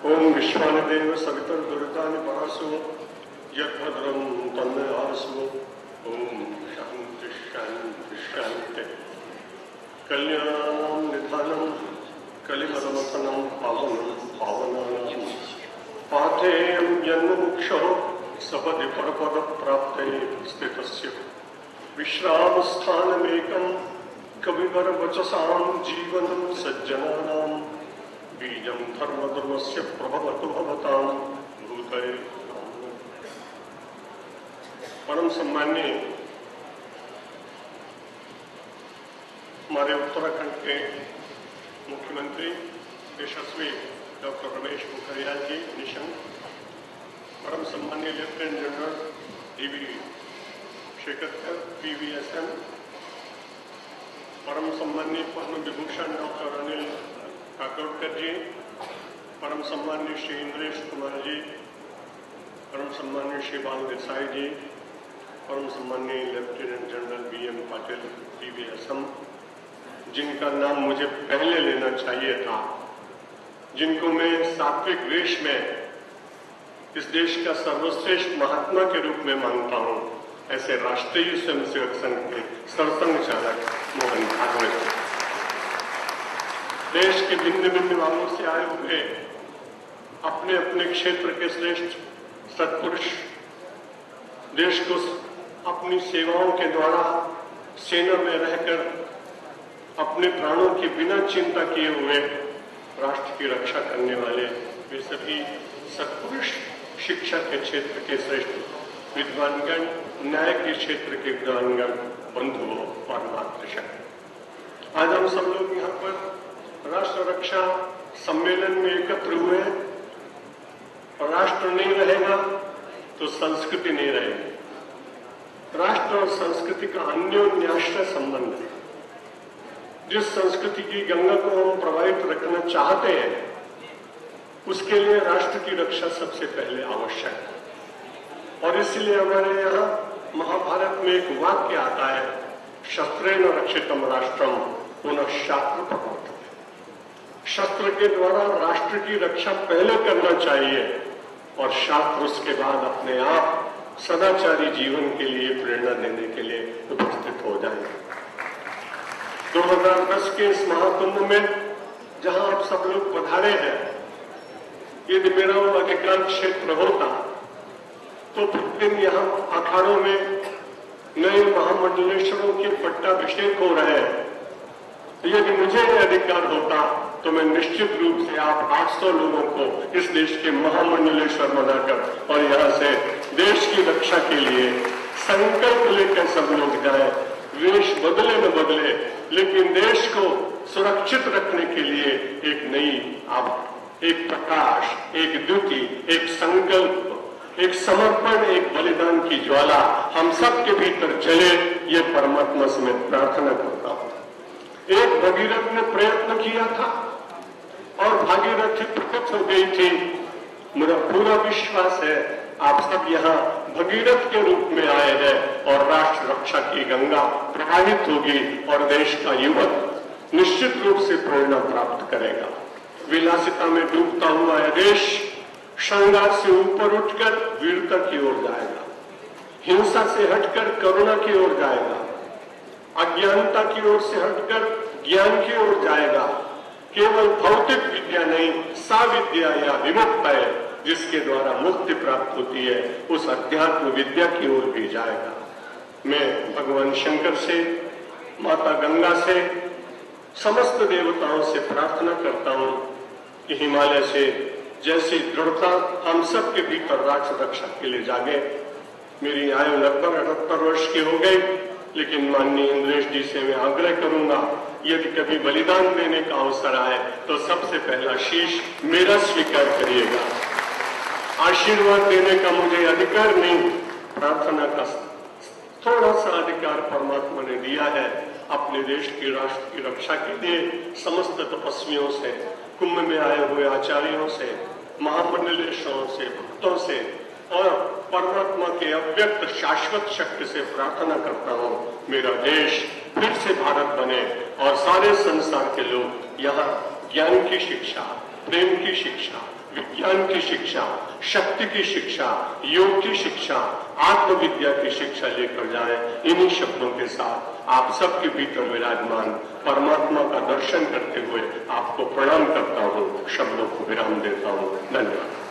ओम विश्वानिदेव सवितर्दुरितानि परासु यद्भद्रं तन्मे आसु। ओम शांति शांति शांति। कल्याणानां निधानं कलिमलमथनं पावनं पावनानां पाथेयं जन्ममुक्षो सपदि परपदप्राप्तये स्थितस्य विश्रामस्थानमेकं कविवरवचसां जीवनं सज्जनानां बीजं धर्मधर्मस्य प्रभवतु भवतां भूतये। परम सम्मान्य हमारे उत्तराखंड के मुख्यमंत्री यशस्वी डॉक्टर रमेश पोखरियाल जी निशंक, परम सम्मान्य lieutenant general DV Shekhar PVSM, परम सम्मान्य पद्म विभूषण डॉक्टर अनिल काकोडकर जी, परम सम्मान्य श्री इंद्रेश कुमार जी, परम सम्मान्य श्री बाल देसाई जी, परम सम्मान्य lieutenant general BM Patil PVSM, जिनका नाम मुझे पहले लेना चाहिए था, जिनको मैं सात्विक वेश में इस देश का सर्वश्रेष्ठ महात्मा के रूप में मानता हूं, ऐसे राष्ट्रीय स्वयंसेवक संघ के सरसंघ चालक मोहन भागवत, देश के भिन्न भिन्न भागों से आए हुए अपने अपने क्षेत्र के श्रेष्ठ सत्पुरुष, देश को अपनी सेवाओं के द्वारा सेना में रहकर अपने प्राणों की बिना चिंता किए हुए राष्ट्र की रक्षा करने वाले वे सभी सत्पुरुष, शिक्षा के क्षेत्र के श्रेष्ठ विद्वानगण, न्याय के क्षेत्र के विद्वानगण, बंधुओं और मातृशक्ति, आज हम सब लोग यहाँ पर राष्ट्र रक्षा सम्मेलन में एकत्र हुए। राष्ट्र नहीं रहेगा तो संस्कृति नहीं रहेगी। राष्ट्र और संस्कृति का अन्योन्याश्रय संबंध है। जिस संस्कृति की गंगा को हम प्रवाहित रखना चाहते हैं, उसके लिए राष्ट्र की रक्षा सबसे पहले आवश्यक है। और इसलिए हमारे यहाँ महाभारत में एक वाक्य आता है, शस्त्रेण रक्षितम राष्ट्रम पुनः शास्त्र प्रवर्तते। शस्त्र के द्वारा राष्ट्र की रक्षा पहले करना चाहिए और शास्त्र उसके बाद अपने आप सदाचारी जीवन के लिए प्रेरणा देने के लिए उपस्थित हो जाएंगे। 2010 के इस महाकुंभ में जहां आप सब लोग पधारे हैं, यदि मेरा वो अधिकार क्षेत्र होता तो प्रतिदिन यहाँ अखाड़ों में नए महामंडलेश्वरों के पट्टाभिषेक हो रहे हैं। यदि मुझे यह अधिकार होता तो मैं निश्चित रूप से आप 800 लोगों को इस देश के महामंडलेश्वर बनाकर और यहाँ से देश की रक्षा के लिए संकल्प लेकर सब लोग जाए। वेश बदले न बदले, लेकिन देश को सुरक्षित रखने के लिए एक नई एक प्रकाश, एक द्युति, एक संकल्प, एक समर्पण, एक बलिदान की ज्वाला हम सबके भीतर जले, ये परमात्मा से मैं प्रार्थना करता हूं। एक भगीरथ ने प्रयत्न किया था और भागीरथी प्रकट हो गई थी। मेरा पूरा विश्वास है आप सब यहाँ भगीरथ के रूप में आए हैं और राष्ट्र रक्षा की गंगा प्रवाहित होगी और देश का युवक निश्चित रूप से प्रेरणा प्राप्त करेगा। विलासिता में डूबता हुआ यह देश श्रृंगार से ऊपर उठकर वीरता की ओर जाएगा, हिंसा से हटकर करुणा की ओर जाएगा, अज्ञानता की ओर से हटकर ज्ञान की ओर जाएगा। केवल भौतिक विद्या नहीं, साविद्या या विमुक्त है जिसके द्वारा मुक्ति प्राप्त होती है, उस अध्यात्म विद्या की ओर भी जाएगा। मैं भगवान शंकर से, माता गंगा से, समस्त देवताओं से प्रार्थना करता हूं कि हिमालय से जैसी दृढ़ता हम सब के भीतर राष्ट्र रक्षा के लिए जागे। मेरी आयु लगभग 78 वर्ष की हो गई, लेकिन माननीय इंद्रेश जी से मैं आग्रह करूंगा, यदि कभी बलिदान देने का अवसर आए तो सबसे पहला शीश मेरा स्वीकार करिएगा। आशीर्वाद देने का मुझे अधिकार नहीं, प्रार्थना का थोड़ा सा अधिकार परमात्मा ने दिया है। अपने देश की राष्ट्र की रक्षा के लिए समस्त तपस्वियों से, कुंभ में आए हुए आचार्यों से, महामंडलेश्वरों से, भक्तों से और परमात्मा के अव्यक्त शाश्वत शक्ति से प्रार्थना करता हूं, मेरा देश फिर से भारत बने और सारे संसार के लोग यहाँ ज्ञान की शिक्षा, प्रेम की शिक्षा, विज्ञान की शिक्षा, शक्ति की शिक्षा, योग की शिक्षा, आत्मविद्या की शिक्षा लेकर जाए। इन्हीं शब्दों के साथ आप सबके भीतर विराजमान परमात्मा का दर्शन करते हुए आपको प्रणाम करता हूं, शब्दों को विराम देता हूं। धन्यवाद।